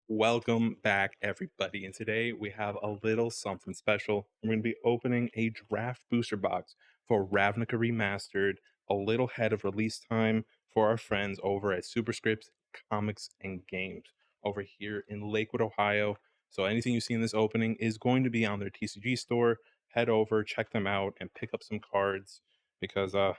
Welcome back, everybody. And today we have a little something special. We're going to be opening a draft booster box for Ravnica Remastered, a little ahead of release time for our friends over at Superscript Comics and Games over here in Lakewood, Ohio. So anything you see in this opening is going to be on their TCG store. Head over, check them out, and pick up some cards because I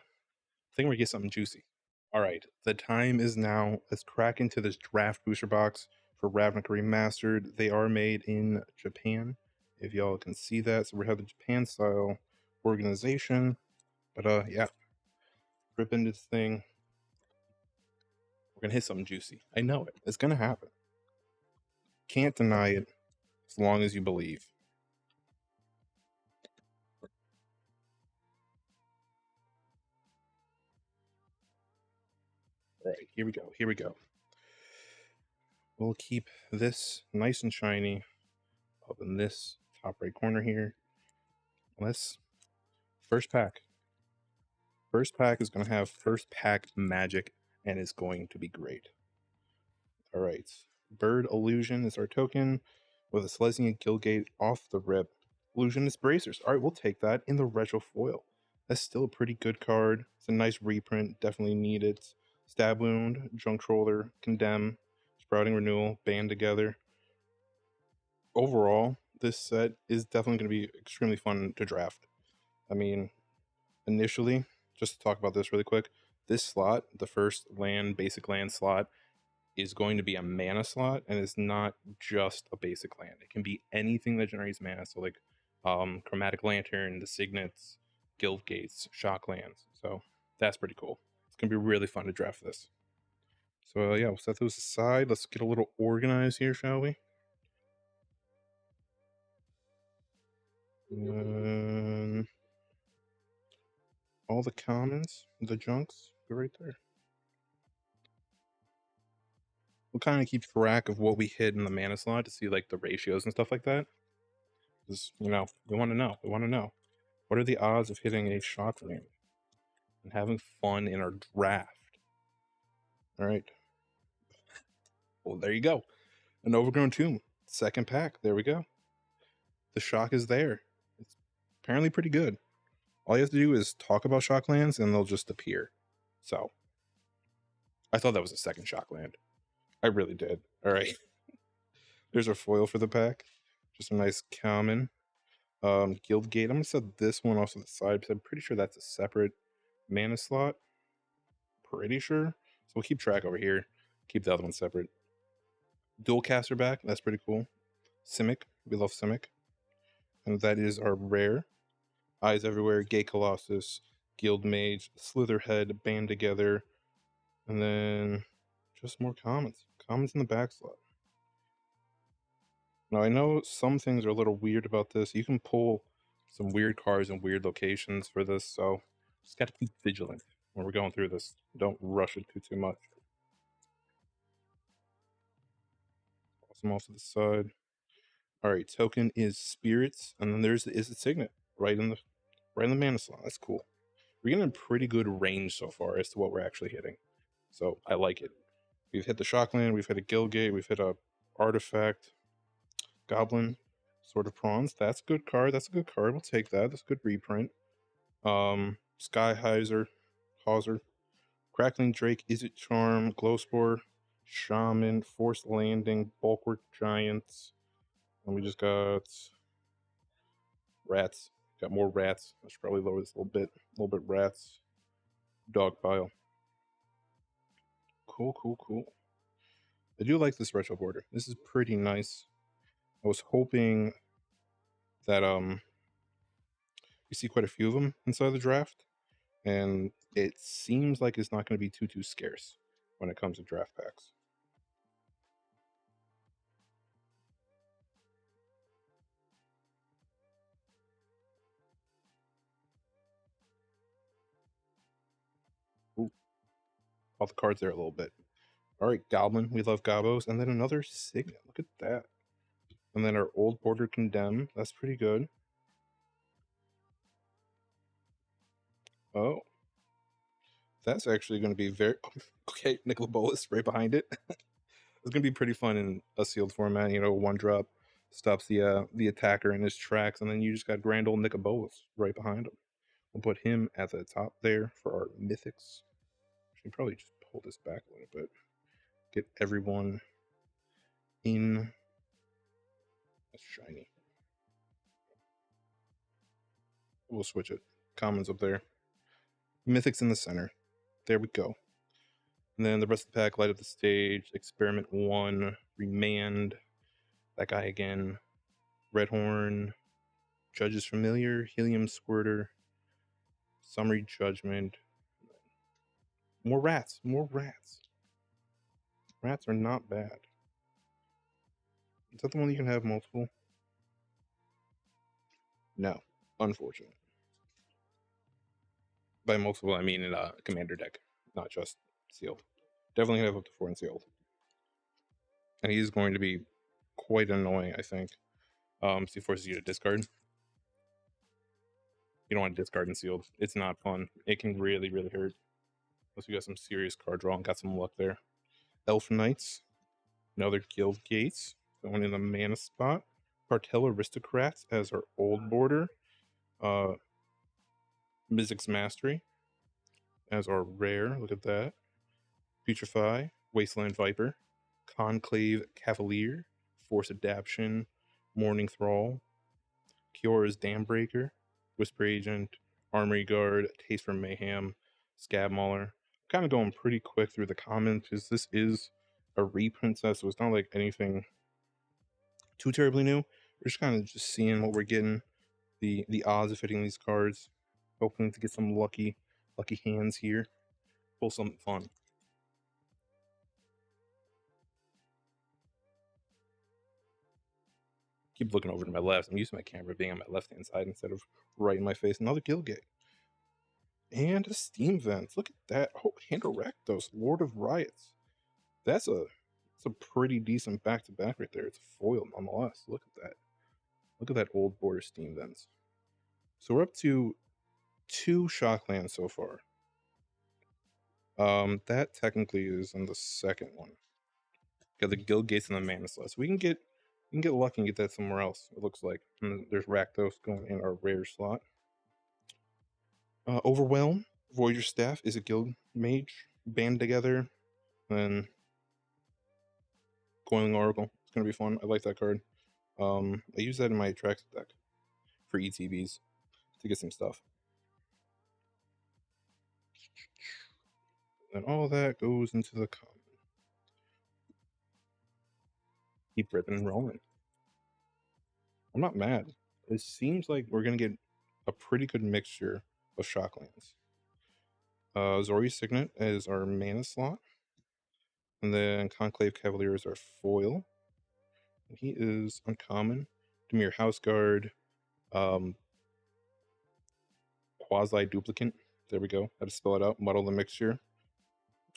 think we're gonna get something juicy. All right, the time is now. Let's crack into this draft booster box for Ravnica Remastered. They are made in Japan, if y'all can see that. So we have the Japan style organization. But yeah, rip into this thing. We're gonna hit something juicy. I know it. It's gonna happen. Can't deny it as long as you believe. All right, here we go. Here we go. We'll keep this nice and shiny up in this top right corner here. Let's first pack. First pack is going to have first pack magic and is going to be great. All right. Bird Illusion is our token with a Selesnya Gilgate off the rip. Illusionist Bracers. All right, we'll take that in the retro foil. That's still a pretty good card. It's a nice reprint. Definitely need it. Stab Wound, Junk Troller, Condemn, Sprouting Renewal, Band Together. Overall, this set is definitely going to be extremely fun to draft. I mean, initially, just to talk about this really quick, this slot, the first basic land slot, is going to be a mana slot, and it's not just a basic land. It can be anything that generates mana, so like Chromatic Lantern, the Signets, Guild Gates, Shock Lands. So that's pretty cool. It's gonna be really fun to draft this. So yeah, we'll set those aside. Let's get a little organized here, shall we? All the commons, the junks, go right there. We'll kind of keep track of what we hit in the mana slot to see like the ratios and stuff like that. Because, we want to know. We want to know. What are the odds of hitting a shock land and having fun in our draft? All right. Well, there you go. An overgrown tomb. Second pack. There we go. The shock is there. It's apparently pretty good. All you have to do is talk about shock lands and they'll just appear. So, I thought that was a second shock land. I really did. All right. There's our foil for the pack. Just a nice common. Guild Gate. I'm gonna set this one off to the side because I'm pretty sure that's a separate mana slot. Pretty sure. So we'll keep track over here. Keep the other one separate. Dual caster back. That's pretty cool. Simic. We love Simic. And that is our rare. Eyes Everywhere, Gay Colossus, Guild Mage, Slitherhead, Band Together, and then just more commons. Commons in the back slot. Now, I know some things are a little weird about this. You can pull some weird cards in weird locations for this, so just got to keep vigilant when we're going through this. Don't rush it too much. Toss them off to the side. All right, token is Spirits, and then there's the Signet right in the mana slot. That's cool. We're getting a pretty good range so far as to what we're actually hitting, so I like it. We've hit the Shockland, we've hit a Gilgate, we've hit a Artifact, Goblin, Sword of Prawns. That's a good card. That's a good card. We'll take that. That's a good reprint. Skyheiser, Hauser, Crackling Drake, Is It Charm, Glowspore, Shaman, Forced Landing, Bulwark Giants. And we just got rats. Got more rats. I should probably lower this a little bit rats. Dogpile. Cool. I do like this retro border. This is pretty nice. I was hoping that we see quite a few of them inside the draft, and it seems like it's not going to be too scarce when it comes to draft packs. Ooh, all the cards there a little bit. All right, Goblin. We love Gobos. And then another Signet. Look at that. And then our old border Condemn. That's pretty good. Oh. That's actually going to be very... Okay, Nicola Bolas right behind it. It's gonna be pretty fun in a sealed format. You know, one drop stops the attacker in his tracks, and then you just got grand old Nicobolus right behind him. We'll put him at the top there for our mythics. We should probably just pull this back a little bit. Get everyone in. That's shiny. We'll switch it. Commons up there. Mythics in the center. There we go. And then the rest of the pack light up the stage. Experiment 1, Remand. That guy again. Redhorn. Judge's Familiar. Helium Squirter. Summary Judgment. More rats. More rats. Rats are not bad. Is that the one you can have multiple? No. Unfortunate. By multiple, I mean in a commander deck, not just sealed. Definitely have up to 4 in sealed. And he's going to be quite annoying, I think. So he forces you to discard. You don't want to discard in sealed. It's not fun. It can really, really hurt. Unless you got some serious card draw and got some luck there. Elf Knights. Another Guild Gates. Going in the mana spot. Cartel Aristocrats as our old border. Mizzet's Mastery as our rare. Look at that. Putrefy. Wasteland Viper. Conclave Cavalier. Force Adaption. Morning Thrall. Kiora's Dambreaker. Whisper Agent. Armory Guard. Taste for Mayhem. Scab Mauler. Kind of going pretty quick through the comments because this is a reprint set, so it's not like anything too terribly new. We're just kind of just seeing what we're getting, the odds of hitting these cards, hoping to get some lucky hands here, pull something fun. Keep looking over to my left. I'm used to my camera being on my left hand side instead of right in my face. Another Gilgate. And a Steam Vent. Look at that. Oh, Handoraktos, Lord of Riots. That's a pretty decent back-to-back right there. It's a foil nonetheless. Look at that. Look at that old border Steam Vents. So we're up to 2 Shocklands so far. That technically is in the second one. Got the Guild Gates and the Mana Slot. So we can get lucky and get that somewhere else, it looks like. And there's Rakdos going in our rare slot. Overwhelm, Voyager Staff is a Guild Mage. Band together. And Coiling Oracle. It's gonna be fun. I like that card. I use that in my Attractive deck for ETBs to get some stuff. And all that goes into the common. Keep ripping and rolling. I'm not mad. It seems like we're gonna get a pretty good mixture of Shocklands. Zori Signet is our mana slot. And then Conclave Cavalier is our foil. And he is uncommon. Demir Houseguard. Quasi Duplicant. There we go. How to spell it out. Muddle the Mixture.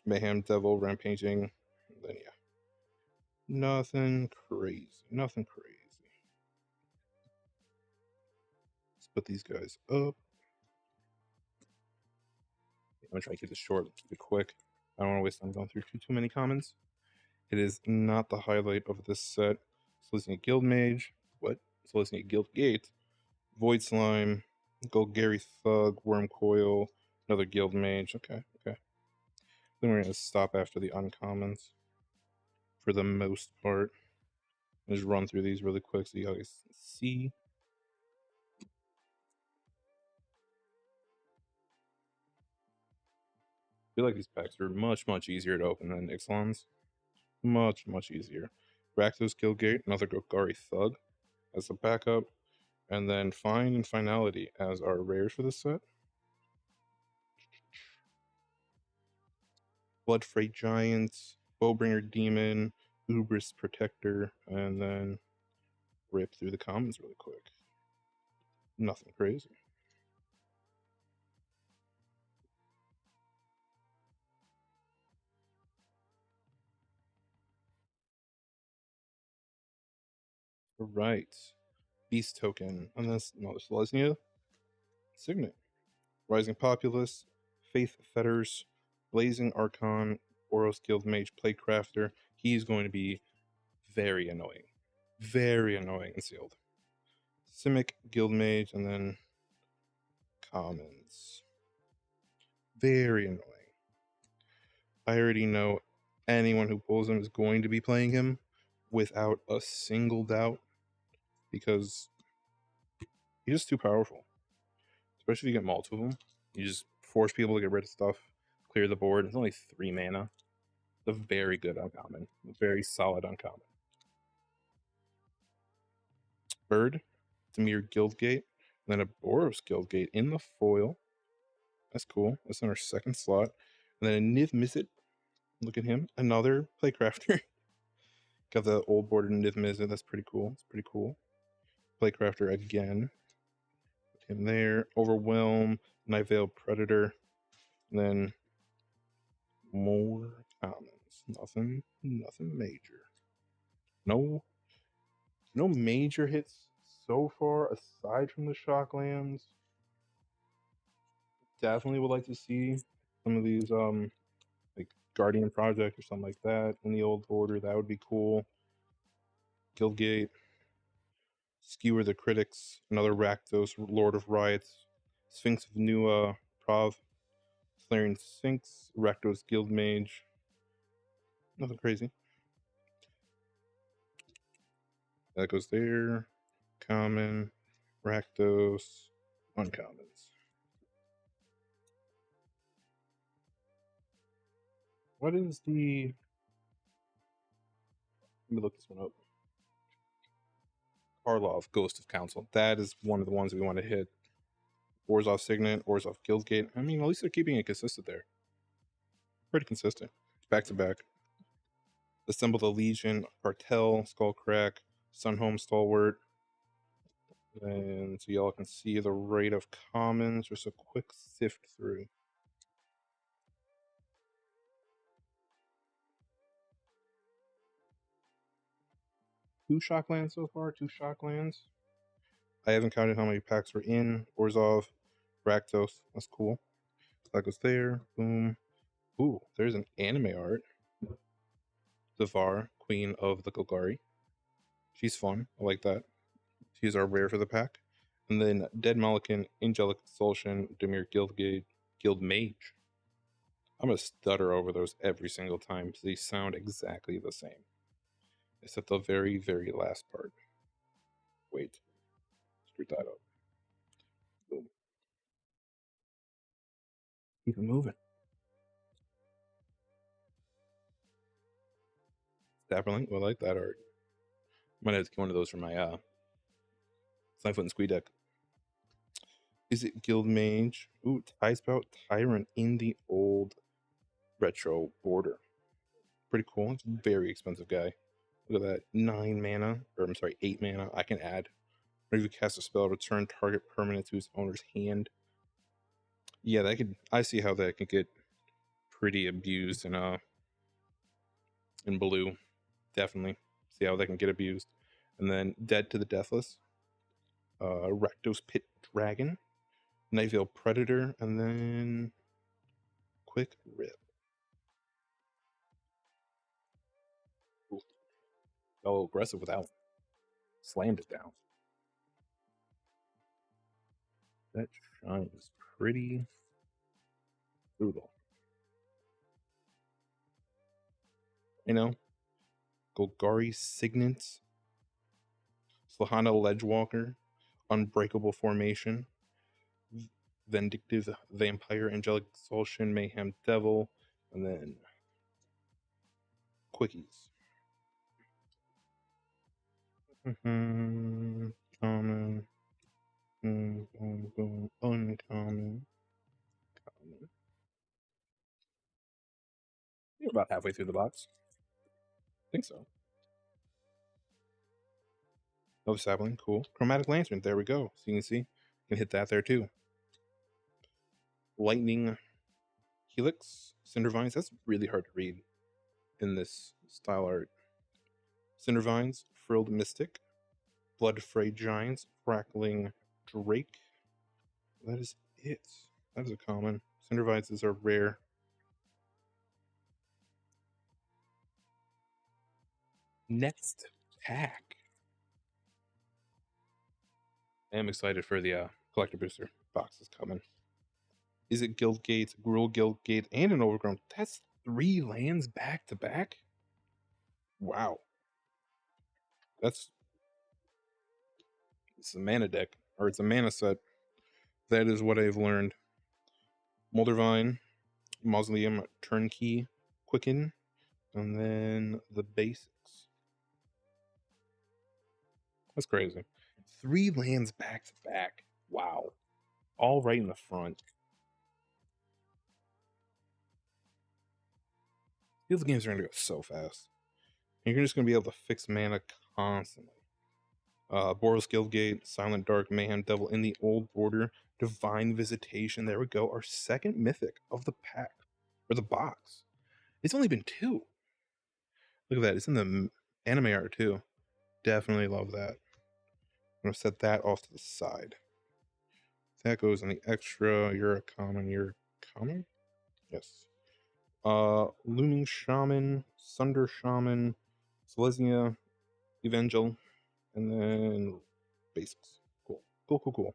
Mayhem Devil, Rampaging. And then yeah. Nothing crazy. Nothing crazy. Let's put these guys up. I'm gonna try to keep this short, keep it quick. I don't want to waste time going through too many comments. It is not the highlight of this set. Soliciting a Guild Mage. What? Soliciting a Guild Gate. Void Slime. Golgari Thug. Worm Coil. Another Guild Mage. Okay. Then we're gonna stop after the uncommons for the most part. Just run through these really quick so you guys see. I feel like these packs are much easier to open than Ixalan's. Much easier. Rakdos Guildgate, another Golgari Thug as a backup, and then Fine and Finality as our rares for this set. Blood Freight Giant, Bowbringer Demon, Ubris Protector, and then rip through the commons really quick. Nothing crazy. Right. Beast Token. And that's another Selesnya. Signet. Rising Populace. Faith Fetters. Blazing Archon. Boros Guild Mage Playcrafter. He's going to be very annoying. Very annoying and sealed. Simic, Guildmage, and then commons. Very annoying. I already know anyone who pulls him is going to be playing him without a single doubt because he's just too powerful. Especially if you get multiple of them. You just force people to get rid of stuff, clear the board. It's only 3 mana. It's a very good uncommon. A very solid uncommon. Bird, Demir Guildgate, and then a Boros Guildgate in the foil. That's cool. That's in our second slot. And then a Niv-Mizzet. Look at him. Another Playcrafter. Got the old border Niv-Mizzet. That's pretty cool. It's pretty cool. Playcrafter again. Put him there. Overwhelm, Nightveil Predator. And then more commons. Nothing major. No major hits so far aside from the Shocklands. Definitely would like to see some of these like Guardian Project or something like that in the old order. That would be cool. Guildgate, Skewer the Critics, another Rakdos, Lord of Riots, Sphinx of New Prov, Flaring Sphinx, Rakdos Guildmage. Nothing crazy. That goes there. Common, Rakdos, uncommons. What is the... Let me look this one up. Karlov, Ghost of Council. That is one of the ones we want to hit. Orzhov Signet, Orzhov Guildgate. I mean, at least they're keeping it consistent there. Pretty consistent. Back to back. Assemble the Legion, Cartel, Skullcrack, Sunhome Stalwart. And so y'all can see the rate of commons. Just a quick sift through. Two Shocklands so far, 2 Shocklands. I haven't counted how many packs are in. Orzhov, Rakdos. That's cool. That goes there. Boom. Ooh, there's an anime art. Devar, Queen of the Golgari. She's fun. I like that. She's our rare for the pack. And then Dead Malikan, Angelic Expulsion, Demir Guildgate, Guild Mage. I'm going to stutter over those every single time because they sound exactly the same. Except the very, very last part. Wait. Screwed that up. Boom. Keep it moving. Dapperlink, well, I like that art. I might have to get one of those for my Snipefoot and Squee deck. Is it Guild Mage? Ooh, Tiespout Tyrant in the old retro border. Pretty cool. It's a very expensive guy. Look at that. 9 mana, or I'm sorry, 8 mana. I can add. Whenever you cast a spell, return target permanent to its owner's hand. Yeah, that could. I see how that could get pretty abused in blue. Definitely see how that can get abused. And then Dead to the Deathless. Rakdos Pit Dragon. Nightveil Predator, and then Quick Rip. Ooh. Got a little aggressive without. Slammed it down. That shine is pretty brutal. You know, Golgari Signet, Slahana Ledgewalker, Unbreakable Formation, Vindictive Vampire, Angelic Expulsion, Mayhem Devil, and then Quickies. Common, boom, boom, boom, uncommon, common. You're about halfway through the box. I think so. Oh, sapling, cool. Chromatic Lantern, there we go. So you can see, you can hit that there too. Lightning Helix, Cindervines, that's really hard to read in this style art. Cindervines, Frilled Mystic, Blood Fray Giants, Crackling Drake. That is it. That is a common. Cindervines is a rare. Next pack. I am excited for the collector booster boxes coming. Is it Guild Gates, Gruul Guild Gate, and an Overgrown? That's 3 lands back to back? Wow. It's a mana deck, or it's a mana set. That is what I've learned. Moldervine, Mausoleum, Turnkey, Quicken, and then the basics. That's crazy. 3 lands back to back. Wow. All right in the front. These games are going to go so fast. You're just going to be able to fix mana constantly. Boros Guildgate, Silent Dark, Mayhem Devil in the old order, Divine Visitation. There we go. Our second mythic of the pack, or the box. It's only been 2. Look at that. It's in the anime art too. Definitely love that. I'm going to set that off to the side. That goes in the extra. You're a common. You're common? Yes. Looming Shaman, Sunder Shaman, Selesnya, Evangel, and then basics. Cool.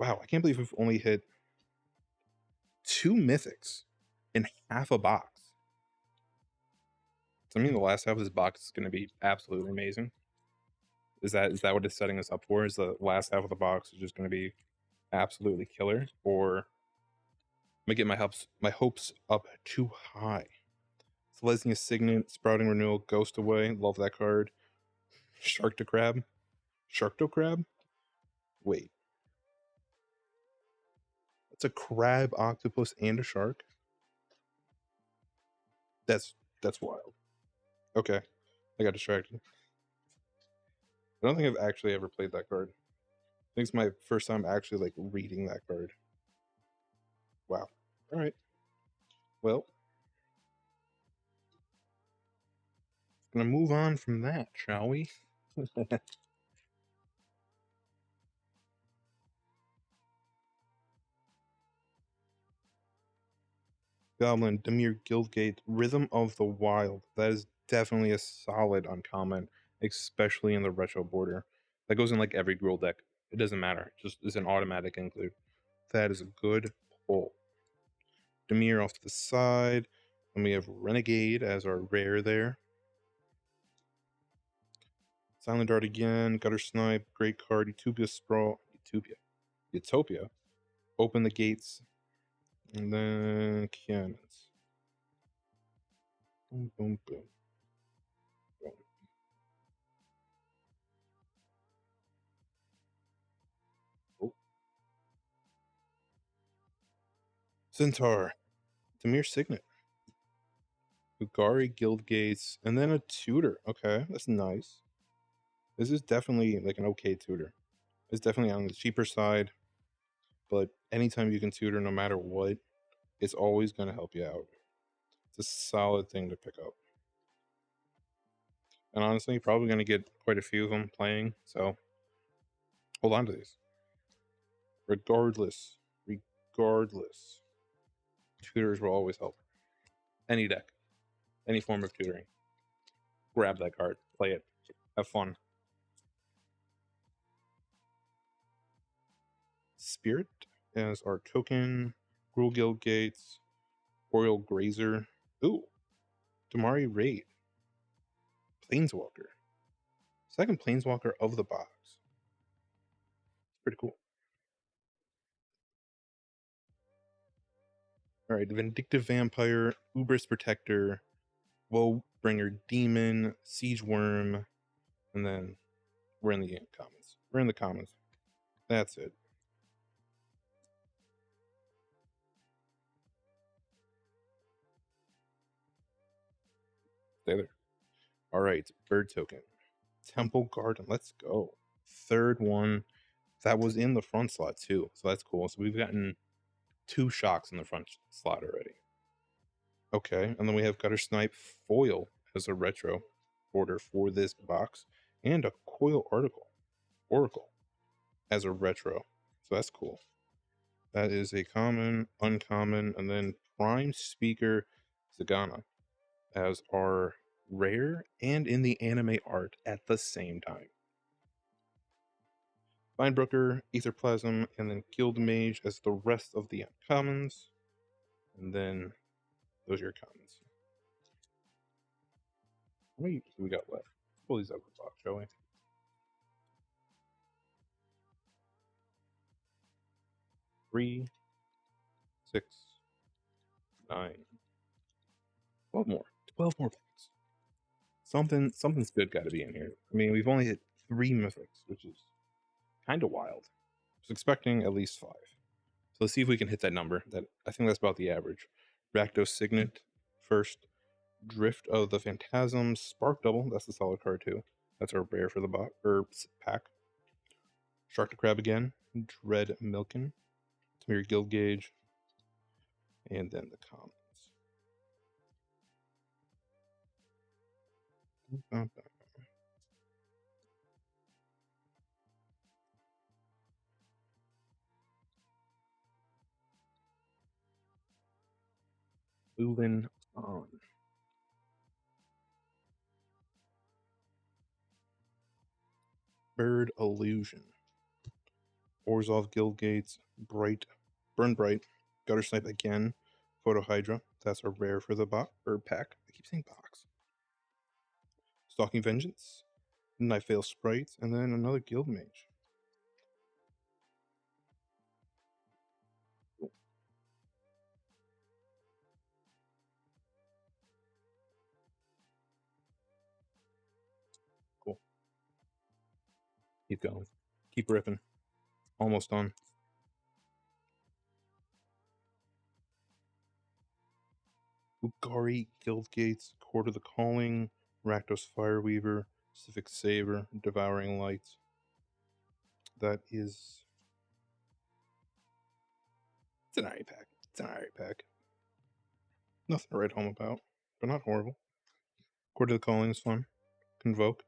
Wow, I can't believe we've only hit 2 mythics in half a box. So I mean the last half of this box is gonna be absolutely amazing. Is that what it's setting us up for? Is the last half of the box is just gonna be absolutely killer? Or am I getting my hopes up too high? Selesnya Signet, Sprouting Renewal, Ghost Away, love that card. Sharktocrab? Wait. It's a crab, octopus, and a shark? That's wild. Okay. I got distracted. I don't think I've actually ever played that card. I think it's my first time actually like reading that card. Wow. Alright. Well. Gonna move on from that, shall we? Goblin, Demir Guildgate, Rhythm of the Wild. That is definitely a solid uncommon, especially in the retro border. That goes in like every Gruul deck. It doesn't matter. Just is an automatic include. That is a good pull. Demir off to the side. And we have Renegade as our rare there. Silent Dart again. Gutter Snipe. Great card. Utopia Sprawl. Utopia. Open the gates. And then cannons. Boom, boom, boom. Boom. Oh. Centaur. Demir Signet. Ugari Guild Gates. And then a tutor. Okay, that's nice. This is definitely like an okay tutor. It's definitely on the cheaper side. But anytime you can tutor, no matter what, it's always going to help you out. It's a solid thing to pick up. And honestly, probably going to get quite a few of them playing. So hold on to these. Regardless, tutors will always help. Any deck, any form of tutoring. Grab that card, play it, have fun. Spirit as our token. Gruul Guild Gates. Royal Grazer. Ooh, Damari Raid. Planeswalker. Second Planeswalker of the box. Pretty cool. Alright, Vindictive Vampire, Ubris Protector, Woebringer Demon, Siege Worm, and then we're in the commons. We're in the commons. That's it. Stay there. Alright, bird token. Temple Garden, let's go. Third one. That was in the front slot too, so that's cool. So we've gotten 2 shocks in the front slot already. Okay, and then we have Gutter Snipe foil as a retro order for this box, and a Coil Oracle as a retro. So that's cool. That is a common, uncommon, and then Prime Speaker Zagana as our rare and in the anime art at the same time. Finebrooker, Etherplasm, and then Guild Mage as the rest of the uncommons. And then those are your commons. How many do we got left? Pull these out of the box, shall we? 3, 6, 9, 12 more. 12 more packs. Something's good got to be in here. I mean, we've only hit 3 mythics, which is kind of wild. I was expecting at least 5. So let's see if we can hit that number. That I think that's about the average. Rakdos Signet first. Drift of the Phantasms, Spark Double. That's the solid card too. That's our rare for the pack. Shark to Crab again. Dread Milken. Smear Guild Gauge. And then the commons. Moving on. Bird Illusion. Orzhov Guild Gates. Burn Bright. Gutter Snipe again. Photo Hydra. That's a rare for the pack. I keep saying box. Stalking Vengeance. Niv-Mizzet Sprite. And then another Guild Mage. Cool. Cool. Keep going. Keep ripping. Almost done. Ugari, Guild Gates, Court of the Calling, Rakdos Fireweaver, Civic Saber, Devouring Light. That is... It's an alright pack. It's an alright pack. Nothing to write home about, but not horrible. Court of the Calling is fun. Convoke.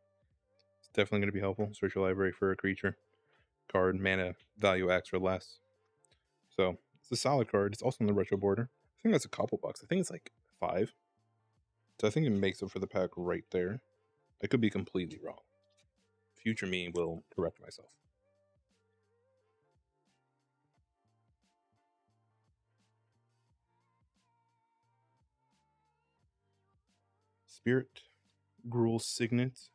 It's definitely going to be helpful. Search your library for a creature. Card, mana, value X or less. So, it's a solid card. It's also on the retro border. I think that's a couple bucks. I think it's like 5. So I think it makes up for the pack right there. I could be completely wrong. Future me will correct myself. Spirit, Gruul Signet,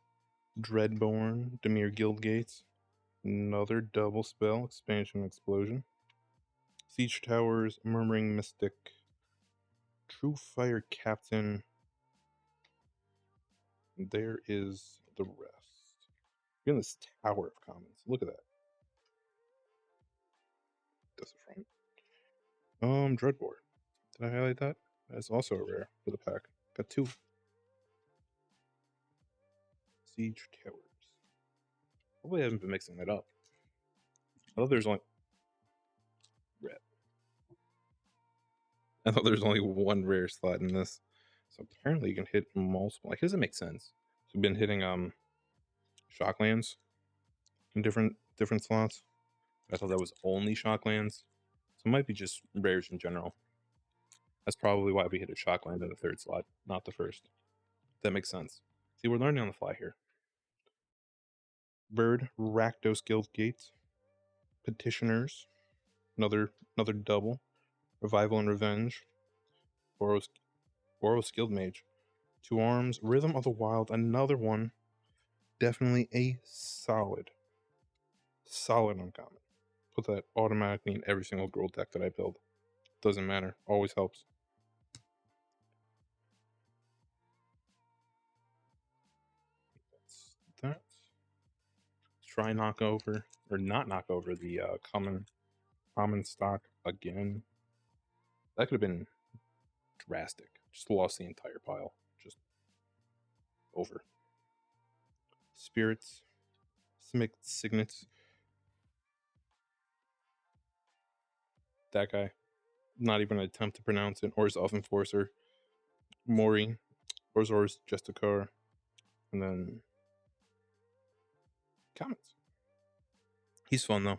Dreadborn, Dimir Guildgates, another double spell, Expansion Explosion, Siege Towers, Murmuring Mystic, True Fire Captain. There is the rest. Look at this tower of commons. Look at that. That's the front. Dreadboard. Did I highlight that? That's also a rare for the pack. Got 2. Siege Towers. Hopefully I haven't been mixing that up. I thought there's only red. I thought there's only one rare slot in this. So apparently you can hit multiple. Like, does it make sense? So we've been hitting shocklands in different slots. I thought that was only shocklands. So it might be just rares in general. That's probably why we hit a shockland in the 3rd slot, not the 1st. That makes sense. See, we're learning on the fly here. Bird, Rakdos Guild Gates, Petitioners, another double, Revival and Revenge, Boros Guild Mage, 2 Arms, Rhythm of the Wild, another one. Definitely a solid uncommon. Put that automatically in every single girl deck that I build. Doesn't matter. Always helps. That's that. Try knock over or not knock over the common stock again. That could have been drastic. Just lost the entire pile. Just over. Spirits, Signets. That guy. Not even an attempt to pronounce it. Orzhov Enforcer. Mori. Orzhor's Justicar. And then comments. He's fun though.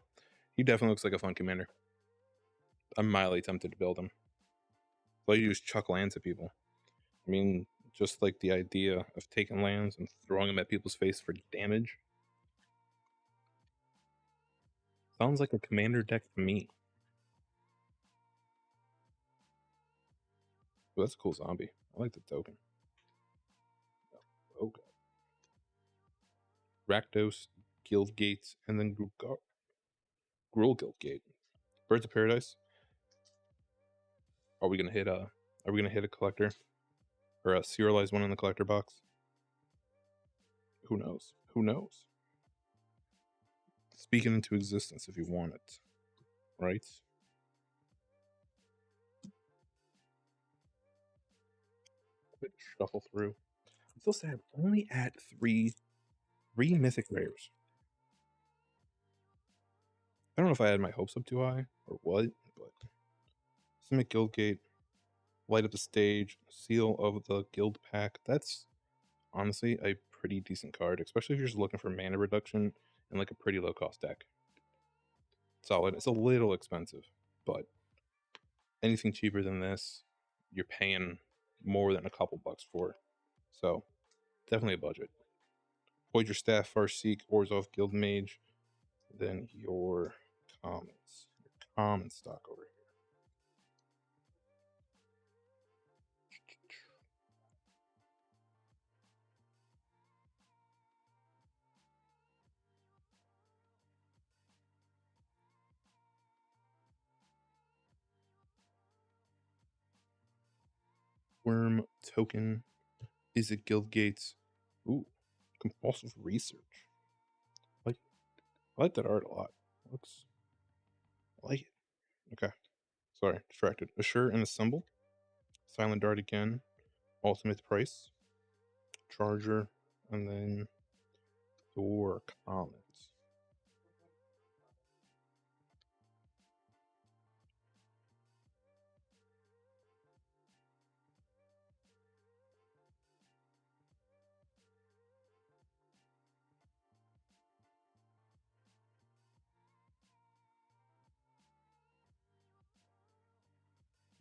He definitely looks like a fun commander. I'm mildly tempted to build him. All you do is chuck lands at people. I mean, just like the idea of taking lands and throwing them at people's face for damage. Sounds like a commander deck to me. Oh, that's a cool zombie. I like the token. Oh god. Rakdos, Guild Gates, and then Gruul Guild Gate. Birds of Paradise. Are we gonna hit a collector? Or a serialized one in the collector box? Who knows? Who knows? Speak it into existence if you want it. Right? Quick shuffle through. I'm still sad. Only at three mythic rares. I don't know if I had my hopes up too high or what, but Simic Guildgate, Light Up the Stage, Seal of the Guild Pack. That's honestly a pretty decent card, especially if you're just looking for mana reduction and like a pretty low cost deck. Solid. It's a little expensive, but anything cheaper than this, you're paying more than a couple bucks for. So definitely a budget. Void your staff, Farseek, Orzhov Guild Mage, then your commons. Your common stock over here. Worm token. Is it Guild Gates? Ooh, compulsive research. I like that art a lot. I like it. Okay. Sorry, distracted. Assure and Assemble. Silent Dart again. Ultimate Price. Charger. And then your commons.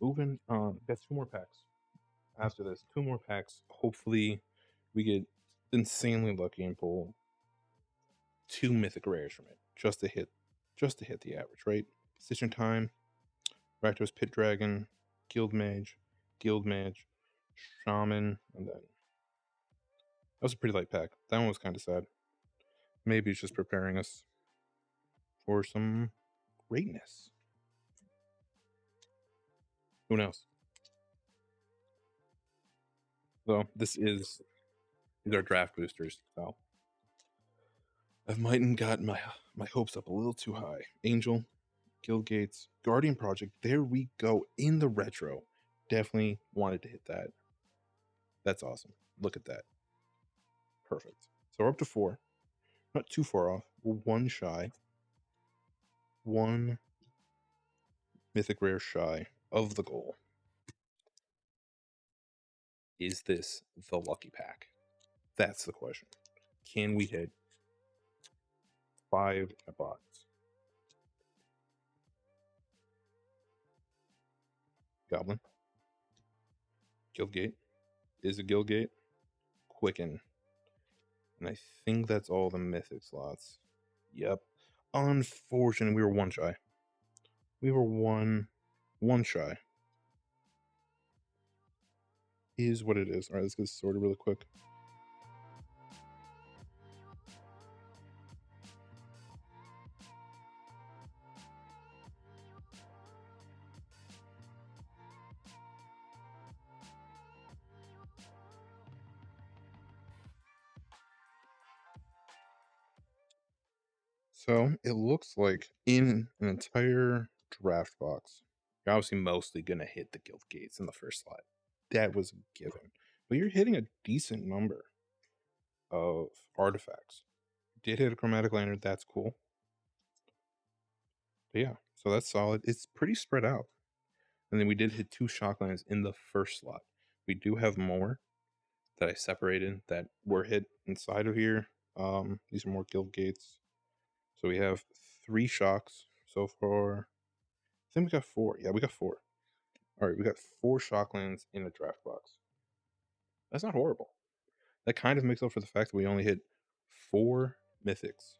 Moving on. Got two more packs. After this, two more packs. Hopefully, we get insanely lucky and pull two mythic rares from it, just to hit the average, right? Stitching Time, Rakdos Pit Dragon, Guild Mage, Shaman, and then that was a pretty light pack. That one was kind of sad. Maybe it's just preparing us for some greatness. Who knows? So these are draft boosters. So I might have gotten my hopes up a little too high. Angel, Guild Gates, Guardian Project. There we go in the retro. Definitely wanted to hit that. That's awesome. Look at that. Perfect. So we're up to 4. Not too far off. We're one shy. One mythic rare shy of the goal. Is this the lucky pack? That's the question. Can we hit 5 in a box? Goblin. Guildgate. Is a Guildgate. Quicken. And I think that's all the mythic slots. Yep. Unfortunately, we were one shy. We were one shy. Is what it is. All right, let's get sorted really quick. So it looks like in an entire draft box, you're obviously mostly going to hit the Guild Gates in the first slot. That was a given. But you're hitting a decent number of artifacts. Did hit a Chromatic Lantern, that's cool. But yeah, so that's solid. It's pretty spread out. And then we did hit 2 Shocklands in the first slot. We do have more that I separated that were hit inside of here. These are more Guild Gates. So we have 3 shocks so far. I think we got 4. Yeah, we got 4. All right, we got 4 Shocklands in the draft box. That's not horrible. That kind of makes up for the fact that we only hit 4 mythics,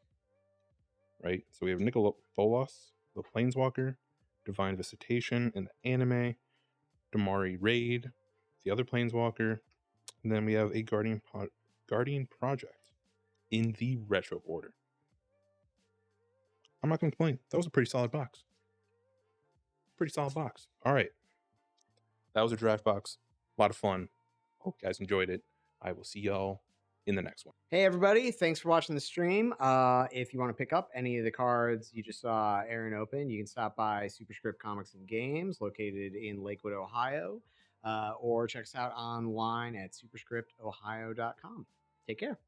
right? So we have Nicol Bolas, the Planeswalker, Divine Visitation in the anime, Damari Raid, the other Planeswalker, and then we have a Guardian Project in the retro border. I'm not going to complain. That was a pretty solid box. Pretty solid box. All right. That was a draft box. A lot of fun. Hope you guys enjoyed it. I will see y'all in the next one. Hey everybody, thanks for watching the stream. If you want to pick up any of the cards you just saw Aaron open, you can stop by Superscript Comics and Games, located in Lakewood, Ohio, or check us out online at superscriptohio.com. Take care.